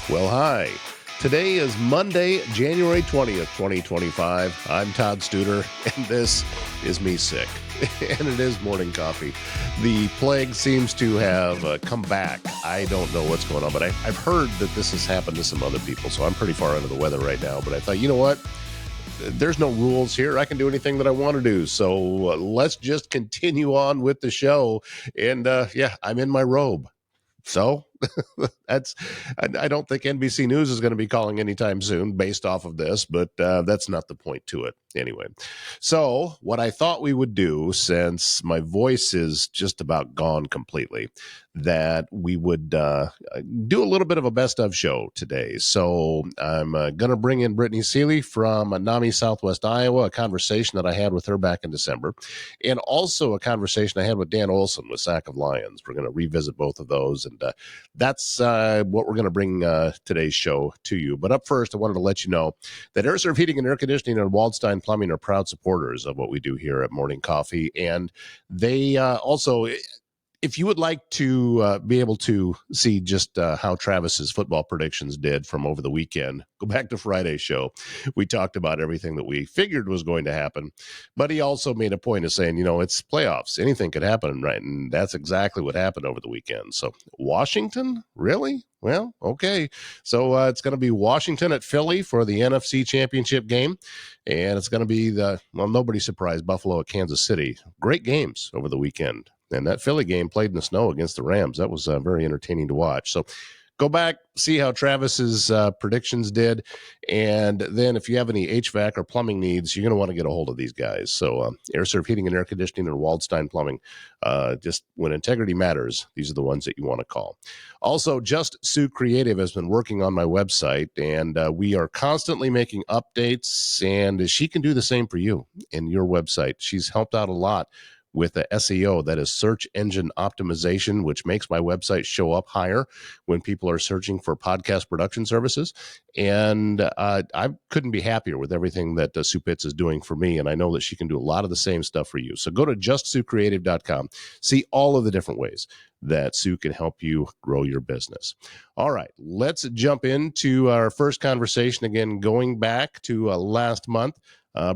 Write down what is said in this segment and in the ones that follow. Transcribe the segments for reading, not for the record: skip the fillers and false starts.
Well, hi. Today is Monday, January 20th, 2025. I'm Todd Studer, and this is me sick. And it is morning coffee. The plague seems to have come back. I don't know what's going on, but I've heard that this has happened to some other people, so I'm pretty far under the weather right now. But I thought, you know what? There's no rules here. I can do anything that I want to do. So let's just continue on with the show. And I'm in my robe. So that's, I don't think NBC News is going to be calling anytime soon based off of this, but that's not the point to it anyway. So what I thought we would do, since my voice is just about gone completely, that we would do a little bit of a best of show today. So I'm going to bring in Brittany Seeley from NAMI Southwest Iowa, a conversation that I had with her back in December, and also a conversation I had with Dan Olson with Sack of Lions. We're going to revisit both of those, and that's what we're going to bring today's show to you. But up first, I wanted to let you know that AirServe Heating and Air Conditioning and Waldstein Plumbing are proud supporters of what we do here at Morning Coffee. And they also, if you would like to be able to see just how Travis's football predictions did from over the weekend, go back to Friday's show. We talked about everything that we figured was going to happen, but he also made a point of saying, you know, it's playoffs. Anything could happen, right? And that's exactly what happened over the weekend. So Washington, really? Well, okay. So it's going to be Washington at Philly for the NFC Championship game. And it's going to be nobody's surprised, Buffalo at Kansas City. Great games over the weekend. And that Philly game played in the snow against the Rams. That was very entertaining to watch. So go back, see how Travis's predictions did. And then if you have any HVAC or plumbing needs, you're going to want to get a hold of these guys. So AirServe Heating and Air Conditioning and Waldstein Plumbing. Just when integrity matters, these are the ones that you want to call. Also, Just Sue Creative has been working on my website, and we are constantly making updates, and she can do the same for you in your website. She's helped out a lot with the SEO, that is search engine optimization, which makes my website show up higher when people are searching for podcast production services. And I couldn't be happier with everything that Sue Pitts is doing for me. And I know that she can do a lot of the same stuff for you. So go to justsuecreative.com, see all of the different ways that Sue can help you grow your business. All right, let's jump into our first conversation again, going back to last month.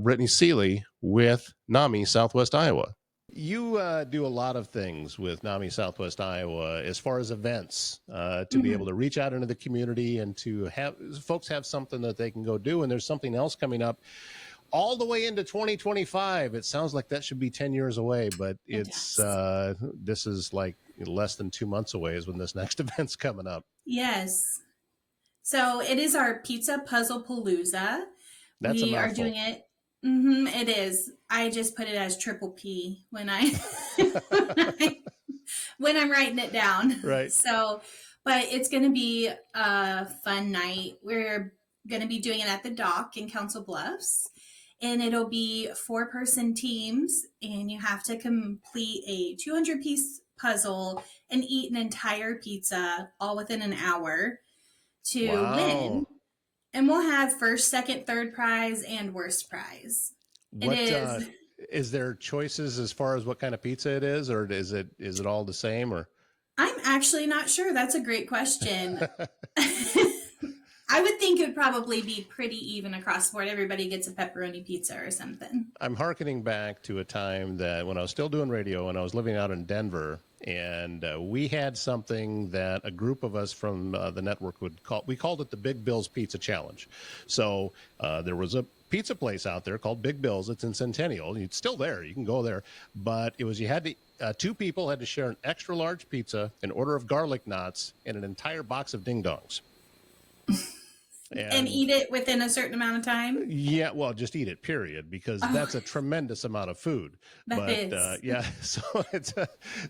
Brittany Seeley with NAMI Southwest Iowa. You do a lot of things with NAMI Southwest Iowa as far as events to be able to reach out into the community and to have folks have something that they can go do. And there's something else coming up all the way into 2025. It sounds like that should be 10 years away, but it's this is like less than 2 months away is when this next event's coming up. Yes. So it is our Pizza Puzzle Palooza. That's we are doing it. It is. I just put it as triple P when when I'm writing it down. Right. So, but it's going to be a fun night. We're going to be doing it at the dock in Council Bluffs, and it'll be 4-person teams, and you have to complete a 200-piece puzzle and eat an entire pizza all within an hour to win. And we'll have first, second, third prize, and worst prize. What is there choices as far as what kind of pizza it is, or is it all the same? Or I'm actually not sure. That's a great question. I would think it would probably be pretty even across the board. Everybody gets a pepperoni pizza or something. I'm hearkening back to a time that when I was still doing radio and I was living out in Denver, and we had something that a group of us from the network we called it the Big Bill's Pizza Challenge. So there was a pizza place out there called Big Bill's. It's in Centennial. It's still there. You can go there. But it was, you had to, 2 people had to share an extra large pizza, an order of garlic knots, and an entire box of ding dongs. And eat it within a certain amount of time? Yeah, well, just eat it, period, because that's a tremendous amount of food. So it's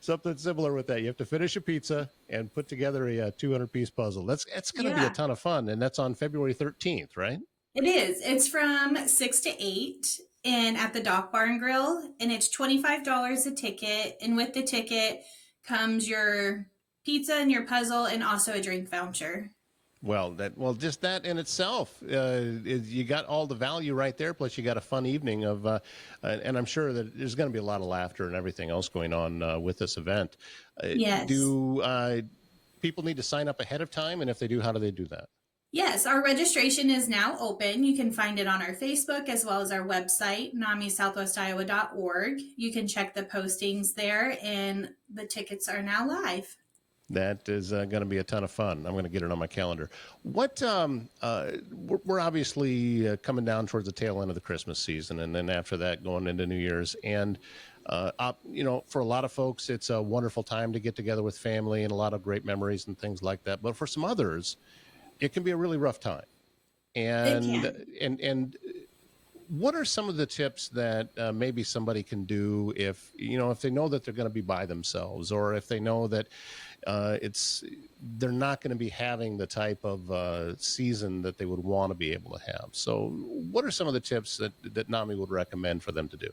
something similar with that. You have to finish a pizza and put together a 200-piece puzzle. It's going to be a ton of fun, and that's on February 13th, right? It is. It's from 6 to 8 and at the Dock Bar and Grill, and it's $25 a ticket, and with the ticket comes your pizza and your puzzle and also a drink voucher. Well, just that in itself, you got all the value right there. Plus, you got a fun evening of, and I'm sure that there's going to be a lot of laughter and everything else going on with this event. Yes. people need to sign up ahead of time? And if they do, how do they do that? Yes, our registration is now open. You can find it on our Facebook as well as our website, namisouthwestiowa.org. You can check the postings there, and the tickets are now live. That is going to be a ton of fun. I'm going to get it on my calendar. What we're obviously coming down towards the tail end of the Christmas season, and then after that, going into New Year's. And for a lot of folks, it's a wonderful time to get together with family and a lot of great memories and things like that. But for some others, it can be a really rough time. It And can. and what are some of the tips that maybe somebody can do if they know that they're going to be by themselves, or if they know that they're not going to be having the type of season that they would want to be able to have? So what are some of the tips that NAMI would recommend for them to do?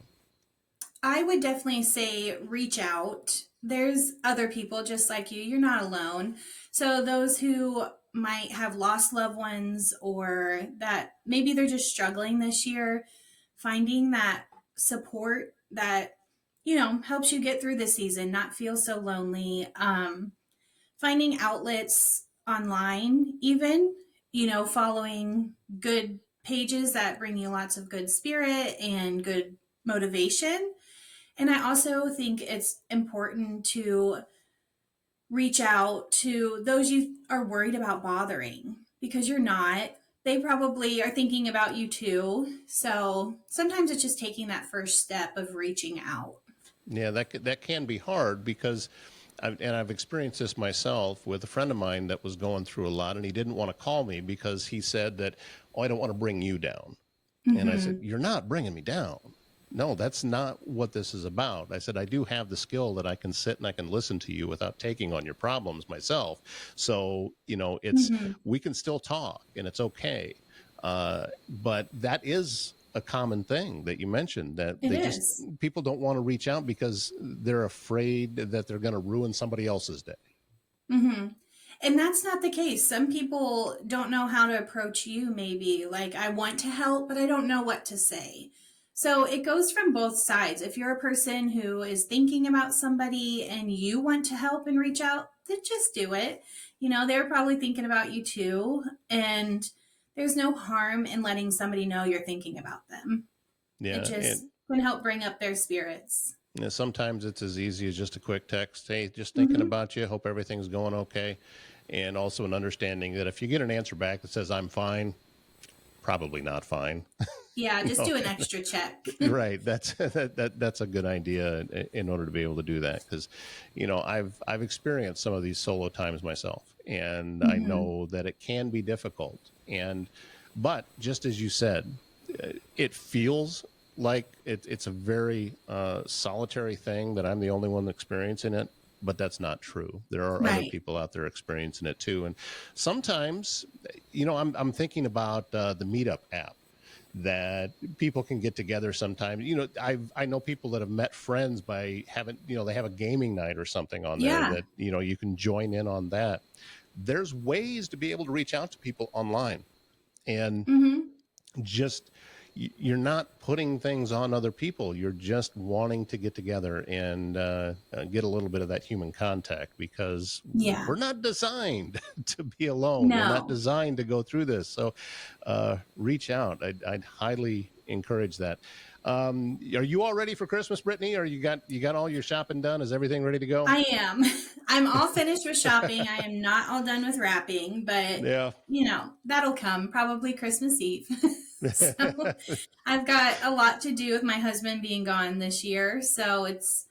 I would definitely say reach out. There's other people just like you. You're not alone. So those who might have lost loved ones, or that maybe they're just struggling this year, finding that support that, helps you get through the season, not feel so lonely. Finding outlets online, even, following good pages that bring you lots of good spirit and good motivation. And I also think it's important to reach out to those you are worried about bothering, because you're not. They probably are thinking about you too. So sometimes it's just taking that first step of reaching out. Yeah, that can be hard because, I've experienced this myself with a friend of mine that was going through a lot, and he didn't want to call me because he said that, "Oh, I don't want to bring you down." And I said, Mm-hmm. "You're not bringing me down. No, that's not what this is about." I said, "I do have the skill that I can sit and I can listen to you without taking on your problems myself. So, Mm-hmm. we can still talk and it's okay." But that is a common thing that you mentioned, that It is. people don't want to reach out because they're afraid that they're going to ruin somebody else's day. Mm-hmm. And that's not the case. Some people don't know how to approach you, maybe. Like, I want to help, but I don't know what to say. So it goes from both sides. If you're a person who is thinking about somebody and you want to help and reach out, then just do it. They're probably thinking about you too. And there's no harm in letting somebody know you're thinking about them. It Yeah. just can help bring up their spirits. Sometimes it's as easy as just a quick text. "Hey, just thinking Hmm. about you. Hope everything's going okay." And also an understanding that if you get an answer back that says "I'm fine," probably not fine. Yeah, you just know, do an extra check. right? That's a good idea in order to be able to do that, because, I've experienced some of these solo times myself, and I Hmm. know that it can be difficult. But just as you said, it feels like it's a very solitary thing, that I'm the only one experiencing it. But that's not true. There are other Right. people out there experiencing it too. And sometimes, I'm thinking about the Meetup app, that people can get together sometimes. I know people that have met friends by having, they have a gaming night or something on there Yeah. that, you can join in on that. There's ways to be able to reach out to people online, and Hmm. just you're not putting things on other people. You're just wanting to get together and get a little bit of that human contact, because Yeah. we're not designed to be alone. We're not No. designed to go through this. So reach out. I'd highly encourage that. Are you all ready for Christmas, Brittany? Or you got all your shopping done? Is everything ready to go? I am. I'm all finished with shopping. I am not all done with wrapping, but Yeah. that'll come probably Christmas Eve. So I've got a lot to do with my husband being gone this year. So it's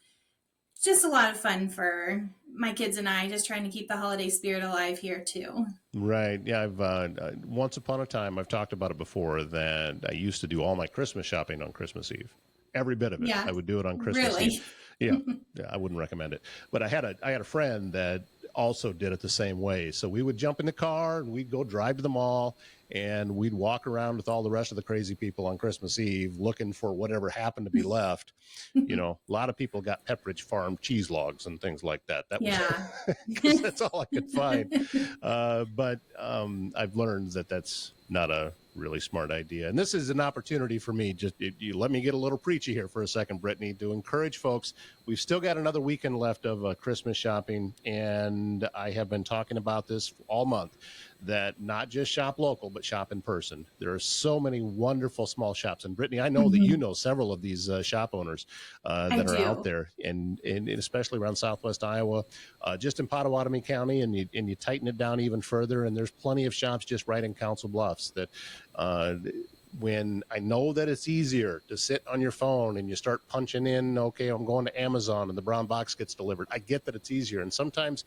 just a lot of fun for my kids and I, just trying to keep the holiday spirit alive here too. Right. Yeah. I've once upon a time, I've talked about it before, that I used to do all my Christmas shopping on Christmas Eve. Every bit of it. Yeah, I would do it on Christmas Eve. really. Yeah. Yeah. I wouldn't recommend it. But I had a friend that also did it the same way. So we would jump in the car and we'd go drive to the mall, and we'd walk around with all the rest of the crazy people on Christmas Eve looking for whatever happened to be left. A lot of people got Pepperidge Farm cheese logs and things like that. That was Yeah. because that's all I could find. But I've learned that that's not a really smart idea. And this is an opportunity for me. Just you let me get a little preachy here for a second, Brittany, to encourage folks. We've still got another weekend left of Christmas shopping, and I have been talking about this all month. That not just shop local, but shop in person. There are so many wonderful small shops, and Brittany, I know that you Mhm. know several of these shop owners I that are out do. there, and especially around Southwest Iowa, just in Potawatomi County, and you tighten it down even further, and there's plenty of shops just right in Council Bluffs that. When I know that it's easier to sit on your phone and you start punching in, okay, I'm going to Amazon and the brown box gets delivered. I get that it's easier. And sometimes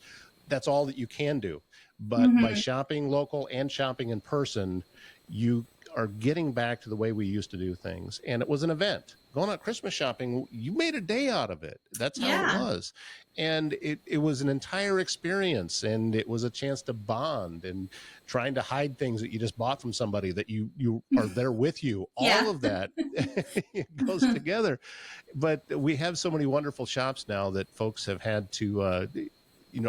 that's all that you can do. But by Hmm. shopping local and shopping in person, you are getting back to the way we used to do things. And it was an event. Going out Christmas shopping, you made a day out of it. That's how it Yeah. was. And it was an entire experience, and it was a chance to bond and trying to hide things that you just bought from somebody that you are there with you. All Yeah. of that goes together. But we have so many wonderful shops now that folks have had to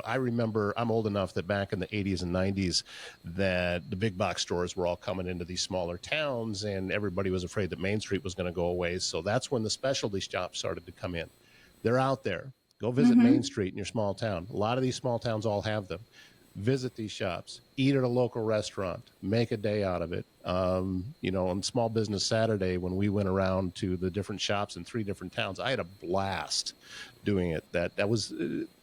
I remember I'm old enough that back in the 80s and 90s that the big box stores were all coming into these smaller towns and everybody was afraid that Main Street was going to go away. So that's when the specialty shops started to come in. They're out there. Go visit Main Hmm. Street in your small town. A lot of these small towns all have them. Visit these shops, eat at a local restaurant, make a day out of it. On Small Business Saturday, when we went around to the different shops in 3 different towns, I had a blast doing it. That was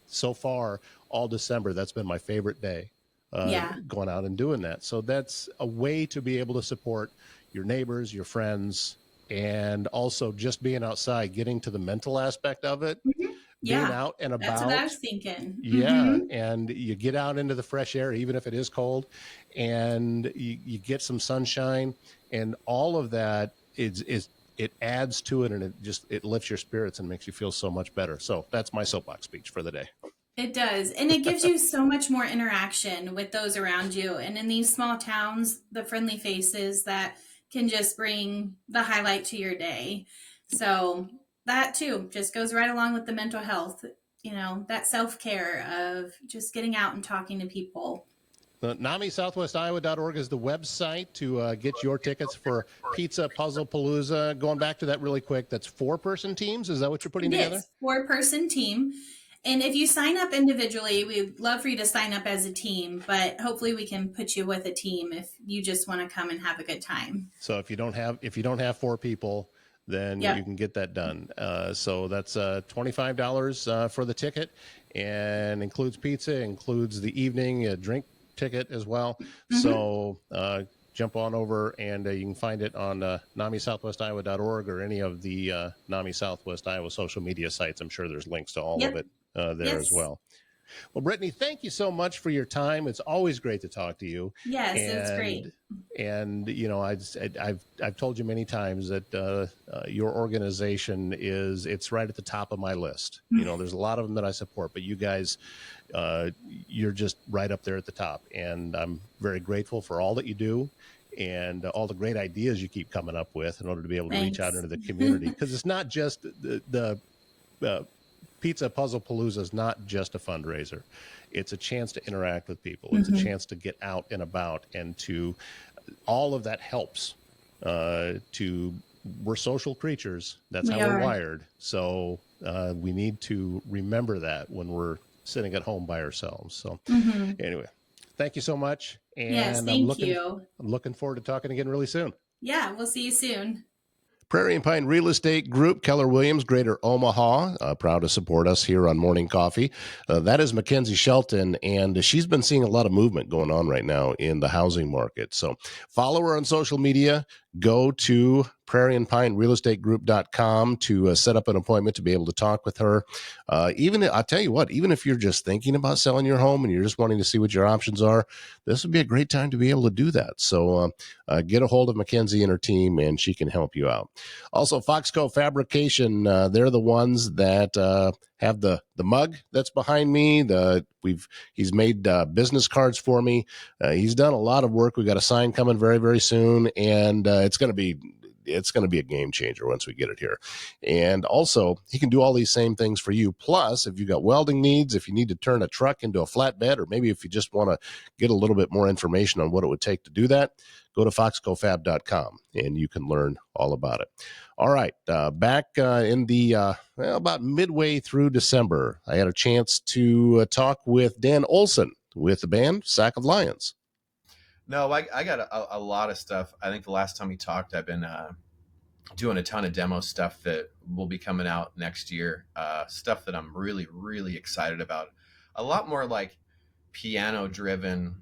so far all December. That's been my favorite day, Yeah. going out and doing that. So that's a way to be able to support your neighbors, your friends, and also just being outside, getting to the mental aspect of it, Hmm. being Yeah. out and That's what I about. was thinking. Yeah, Hmm. and you get out into the fresh air, even if it is cold, and you get some sunshine, and all of that is it adds to it, and it lifts your spirits and makes you feel so much better. So that's my soapbox speech for the day. It does. And it gives you so much more interaction with those around you. And in these small towns, the friendly faces that can just bring the highlight to your day. So that too just goes right along with the mental health, that self care of just getting out and talking to people. NamiSouthwestIowa.org is the website to get your tickets for Pizza Puzzle Palooza. Going back to that really quick, that's 4-person teams. Is that what you're putting It together? is 4-person team. And if you sign up individually, we'd love for you to sign up as a team, but hopefully we can put you with a team if you just want to come and have a good time. So if you don't have 4 people, then you Yep. can get that done. So that's $25 for the ticket, and includes pizza, includes the evening drink ticket as well. Hmm. So jump on over, and you can find it on NamiSouthwestIowa.org or any of the NAMI Southwest Iowa social media sites. I'm sure there's links to all of Yep. it there as Yes. well. Well, Brittany, thank you so much for your time. It's always great to talk to you. Yes, it's great. And I've told you many times that your organization it's right at the top of my list. There's a lot of them that I support, but you guys, you're just right up there at the top. And I'm very grateful for all that you do and all the great ideas you keep coming up with in order to be able to reach out Thanks. into the community, because it's not just the Pizza Puzzle Palooza is not just a fundraiser. It's a chance to interact with people. It's a Hmm. chance to get out and about, and to all of that helps. To We're social creatures. That's how We we're are. wired. So we need to remember that when we're sitting at home by ourselves. So Hmm. anyway, thank you so much, Yes, and I'm thank looking you. I'm looking forward to talking again really soon. Yeah, we'll see you soon. Prairie and Pine Real Estate Group, Keller Williams, Greater Omaha, proud to support us here on Morning Coffee. That is Mackenzie Shelton, and she's been seeing a lot of movement going on right now in the housing market. So follow her on social media. Go to Prairie and Pine Real Estate Group.com to set up an appointment to be able to talk with her. I'll tell you what, even if you're just thinking about selling your home and you're just wanting to see what your options are, this would be a great time to be able to do that. So get a hold of Mackenzie and her team, and she can help you out. Also, Foxco Fabrication, they're the ones that have the mug that's behind me. He's made business cards for me. He's done a lot of work. We got a sign coming very, very soon, and it's going to be it's going to be a game changer once we get it here. And also, he can do all these same things for you. Plus, if you got welding needs, if you need to turn a truck into a flatbed, or maybe if you just want to get a little bit more information on what it would take to do that, go to foxcofab.com and you can learn all about it. All right, back in the about midway through December, I had a chance to talk with Dan Olson with the band Sack of Lions. No, I got a lot of stuff. I think the last time we talked, I've been doing a ton of demo stuff that will be coming out next year. Stuff that I'm really, really excited about. A lot more like piano driven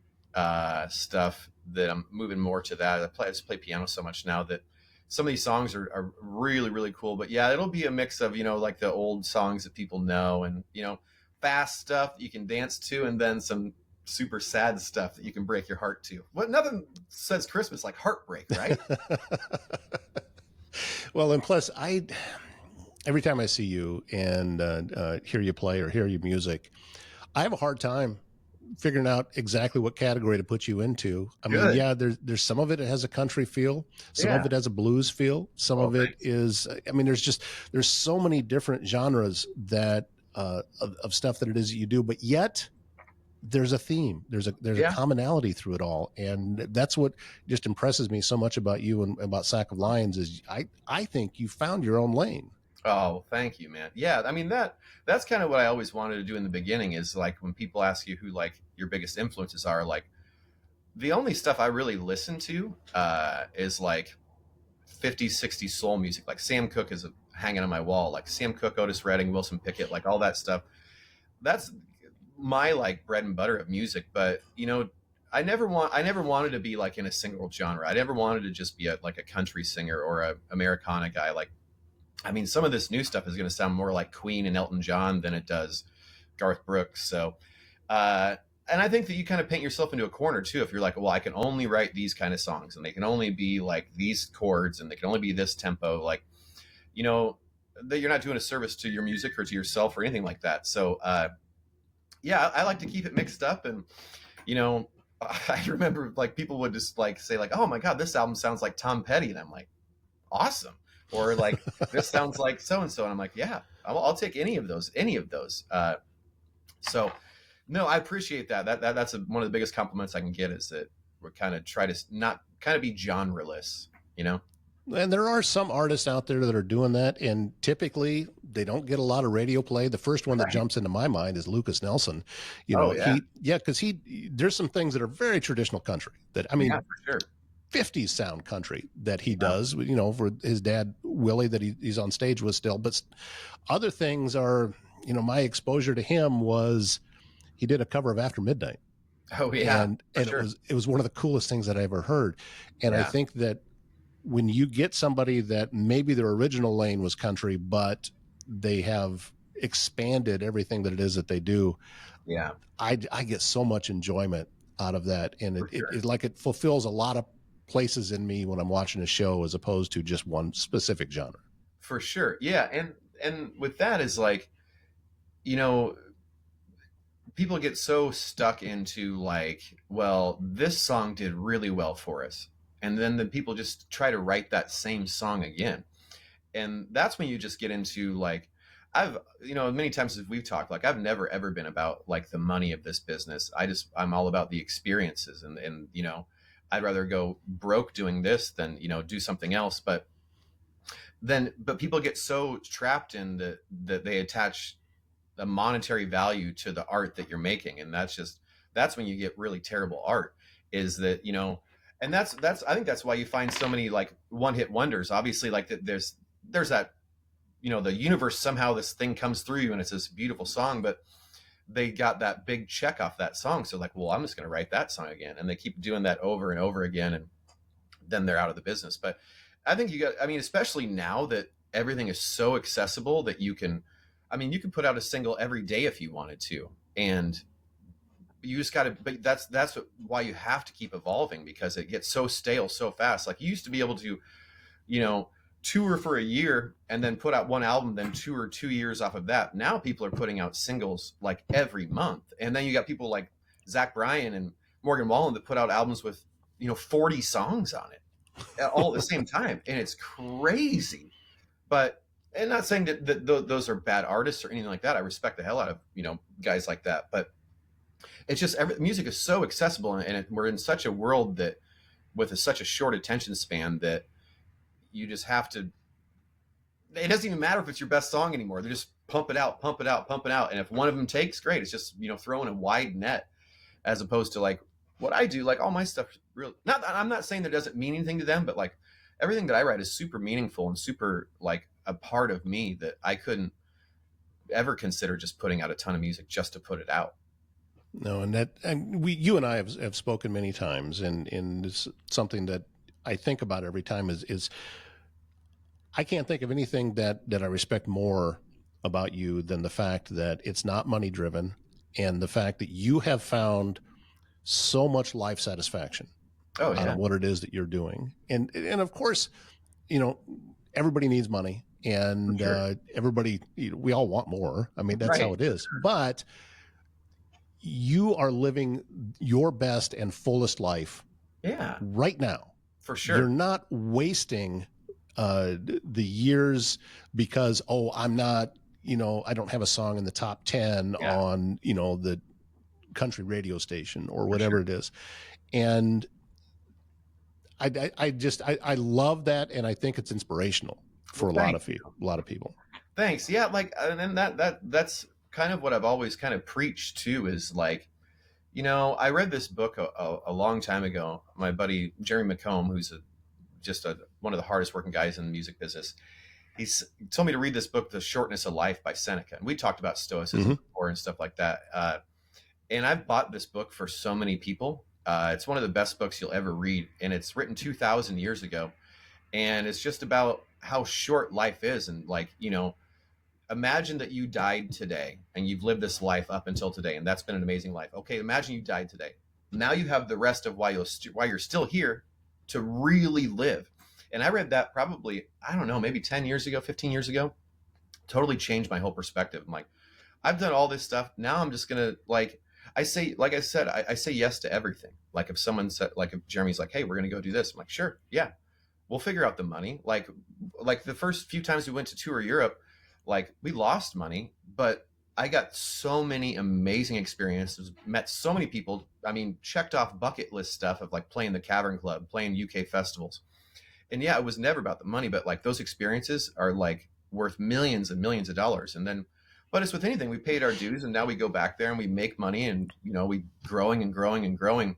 stuff that I'm moving more to that. I just play piano so much now that some of these songs are really, really cool. But yeah, it'll be a mix of, like the old songs that people know and, fast stuff that you can dance to, and then some super sad stuff that you can break your heart to. What nothing says Christmas like heartbreak, right? Well, and plus, every time I see you and hear you play or hear your music, I have a hard time figuring out exactly what category to put you into. I mean, yeah, there's some of it has a country feel, some of it has a blues feel, some of it is. I mean, there's so many different genres that of stuff that it is that you do, but yet there's a theme, there's a commonality through it all, and that's what just impresses me so much about you and about Sack of Lions is I think you found your own lane. Oh, thank you, man. Yeah, I mean that's kind of what I always wanted to do in the beginning is like when people ask you who like your biggest influences are, like the only stuff I really listen to is like 50s, 60s soul music. Like Sam Cooke is hanging on my wall, like Sam Cooke, Otis Redding, Wilson Pickett, like all that stuff. That's my like bread and butter of music. But I never wanted to be like in a single genre. I never wanted to just be like a country singer or a Americana guy. Like, I mean, some of this new stuff is going to sound more like Queen and Elton John than it does Garth Brooks. So, and I think that you kind of paint yourself into a corner too. If you're like, well, I can only write these kind of songs and they can only be like these chords and they can only be this tempo, like, that you're not doing a service to your music or to yourself or anything like that. So, yeah, I like to keep it mixed up. And, I remember like people would just like say like, oh my God, this album sounds like Tom Petty. And I'm like, awesome. Or like, this sounds like so-and-so. And I'm like, yeah, I'll take any of those. So no, I appreciate that. That's one of the biggest compliments I can get is that we're kind of try to not kind of be genreless, And there are some artists out there that are doing that, and typically they don't get a lot of radio play. The first one that jumps into my mind is Lucas Nelson. Because there's some things that are very traditional country that, I mean, for sure. 50s sound country that he does, for his dad, Willie, that he's on stage with still. But other things are, my exposure to him was he did a cover of After Midnight. Oh, yeah. And sure. it was one of the coolest things that I ever heard. And I think that when you get somebody that maybe their original lane was country, but they have expanded everything that it is that they do. Yeah. I get so much enjoyment out of that. And it fulfills a lot of places in me when I'm watching a show as opposed to just one specific genre. For sure. Yeah. And with that is like, people get so stuck into like, well, this song did really well for us. And then the people just try to write that same song again. And that's when you just get into like, I've, many times as we've talked, like I've never, ever been about like the money of this business. I'm all about the experiences and I'd rather go broke doing this than, do something else. But people get so trapped in that they attach a monetary value to the art that you're making. And that's when you get really terrible art is that, and that's I think that's why you find so many like one hit wonders. Obviously, like there's that, the universe, somehow this thing comes through you and it's this beautiful song, but they got that big check off that song. So like, well, I'm just going to write that song again. And they keep doing that over and over again. And then they're out of the business. But I think especially now that everything is so accessible that you can put out a single every day if you wanted to. And you just got to, but that's why you have to keep evolving because it gets so stale so fast. Like you used to be able to, tour for a year and then put out one album, then tour 2 years off of that. Now people are putting out singles like every month. And then you got people like Zach Bryan and Morgan Wallen that put out albums with, 40 songs on it. all at the same time, and it's crazy. But and not saying that those are bad artists or anything like that. I respect the hell out of guys like that, but it's just music is so accessible, and we're in such a world that with such a short attention span that you just have to. It doesn't even matter if it's your best song anymore. They just pump it out, pump it out, pump it out, and if one of them takes, great. It's just throwing a wide net as opposed to like what I do. Like all my stuff, real. Not I'm not saying that it doesn't mean anything to them, but like everything that I write is super meaningful and super like a part of me that I couldn't ever consider just putting out a ton of music just to put it out. No, you and I have spoken many times, and it's something that I think about every time is I can't think of anything that I respect more about you than the fact that it's not money driven, and the fact that you have found so much life satisfaction out of what it is that you're doing. And of course, everybody needs money, and everybody, we all want more. I mean, that's how it is. But you are living your best and fullest life right now. For sure. You're not wasting the years because, I'm not, I don't have a song in the top 10 on, the country radio station or whatever it is. And I love that. And I think it's inspirational for a lot of people. Thanks. Yeah. Like, and that's kind of what I've always kind of preached too, is like, I read this book a long time ago. My buddy, Jerry McComb, who's one of the hardest working guys in the music business. He told me to read this book, The Shortness of Life by Seneca. And we talked about stoicism before and stuff like that. And I've bought this book for so many people. It's one of the best books you'll ever read. And it's written 2,000 years ago. And it's just about how short life is. And like, imagine that you died today and you've lived this life up until today. And that's been an amazing life. Okay, imagine you died today. Now you have the rest of why you're still here to really live. And I read that probably, I don't know, maybe 10 years ago, 15 years ago. Totally changed my whole perspective. I'm like, I've done all this stuff. Now I'm just going to I say yes to everything. Like if someone said, like if Jeremy's like, hey, we're going to go do this. I'm like, sure. Yeah. We'll figure out the money. Like the first few times we went to tour Europe, like we lost money, but I got so many amazing experiences, met so many people. I mean, checked off bucket list stuff of like playing the Cavern Club, playing UK festivals. And yeah, it was never about the money, but like those experiences are like worth millions and millions of dollars. And then, but it's with anything, we paid our dues and now we go back there and we make money and, we growing and growing and growing.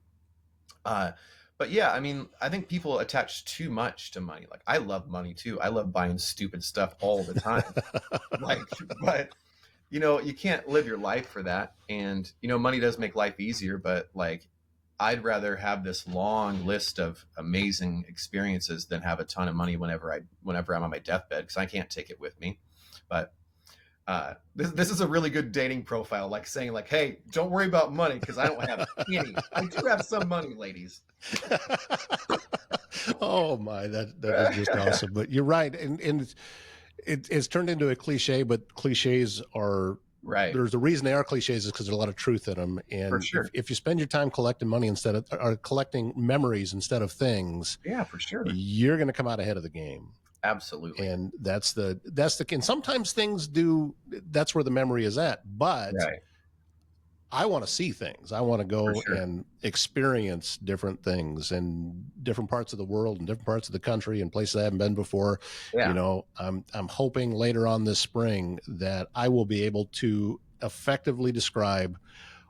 But yeah, I mean, I think people attach too much to money. Like I love money too. I love buying stupid stuff all the time. But you can't live your life for that. And, money does make life easier, but like, I'd rather have this long list of amazing experiences than have a ton of money whenever I'm on my deathbed, because I can't take it with me. But this is a really good dating profile, like saying like, hey, don't worry about money because I don't have any. I do have some money, ladies. Oh my, that is just awesome. But you're right, and it's turned into a cliche, but cliches are right. There's a reason they are cliches is because there's a lot of truth in them. And for sure. if you spend your time collecting money instead of or collecting memories instead of things, yeah, for sure, you're going to come out ahead of the game. Absolutely. And that's the and sometimes things do. That's where the memory is at, but. Right. I want to see things. I want to go and experience different things in different parts of the world and different parts of the country and places I haven't been before. Yeah. I'm hoping later on this spring that I will be able to effectively describe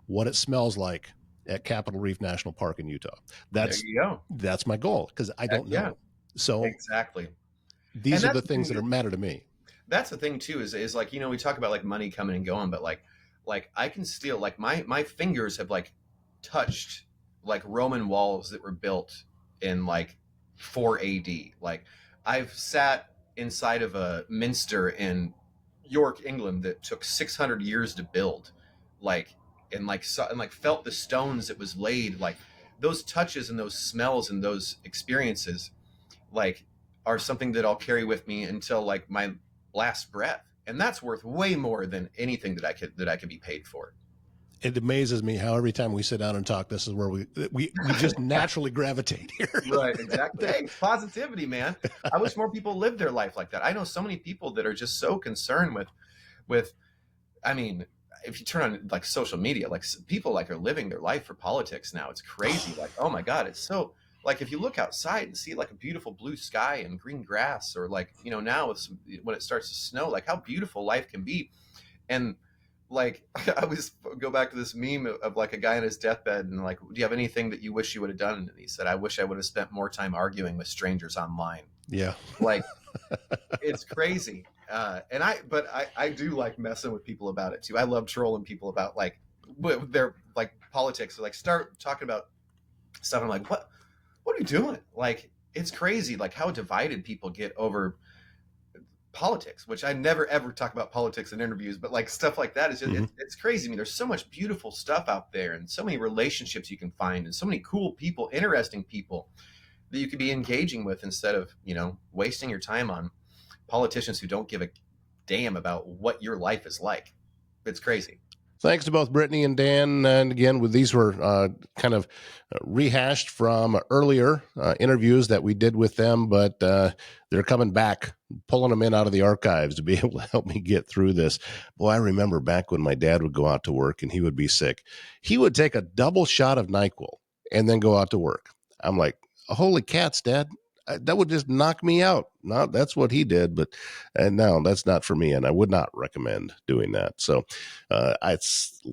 what it smells like at Capitol Reef National Park in Utah. There you go. That's my goal because I don't know. Yeah. So exactly. These are the things that matter to me. That's the thing too, is like, we talk about like money coming and going, but like I can still like my fingers have like touched like Roman walls that were built in like 4 AD. Like I've sat inside of a minster in York, England that took 600 years to build, like and felt the stones that was laid. Like those touches and those smells and those experiences like are something that I'll carry with me until like my last breath. And that's worth way more than anything that I could be paid for. It amazes me how every time we sit down and talk, this is where we just naturally gravitate here. Right, exactly. Hey, positivity, man. I wish more people lived their life like that. I know so many people that are just so concerned with. I mean, if you turn on like social media, like people like are living their life for politics now. It's crazy. Like, oh my God, it's so like if you look outside and see like a beautiful blue sky and green grass, or like, you know, now with when it starts to snow, like how beautiful life can be. And like I always go back to this meme of like a guy on his deathbed and like, do you have anything that you wish you would have done? And he said, I wish I would have spent more time arguing with strangers online. Yeah. Like it's crazy. And I do like messing with people about it too. I love trolling people about like their like politics, or like start talking about stuff. I'm like, what are you doing? Like, it's crazy. Like how divided people get over politics, which I never ever talk about politics in interviews, but like stuff like that is just, it's crazy. I mean, there's so much beautiful stuff out there and so many relationships you can find and so many cool people, interesting people that you could be engaging with instead of, you know, wasting your time on politicians who don't give a damn about what your life is like. It's crazy. Thanks to both Brittany and Dan. And again, these were kind of rehashed from earlier interviews that we did with them, but they're coming back, pulling them in out of the archives to be able to help me get through this. Boy, I remember back when my dad would go out to work and he would be sick. He would take a double shot of NyQuil and then go out to work. I'm like, holy cats, Dad. That would just knock me out. No, that's what he did, but no, that's not for me, and I would not recommend doing that. So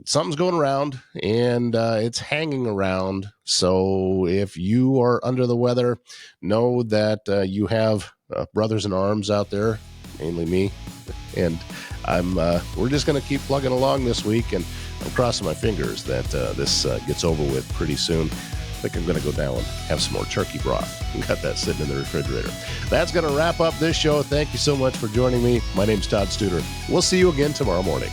something's going around, and it's hanging around. So if you are under the weather, know that you have brothers in arms out there, mainly me, and we're just going to keep plugging along this week, and I'm crossing my fingers that this gets over with pretty soon. I think I'm going to go down and have some more turkey broth. I've got that sitting in the refrigerator. That's going to wrap up this show. Thank you so much for joining me. My name's Todd Studer. We'll see you again tomorrow morning.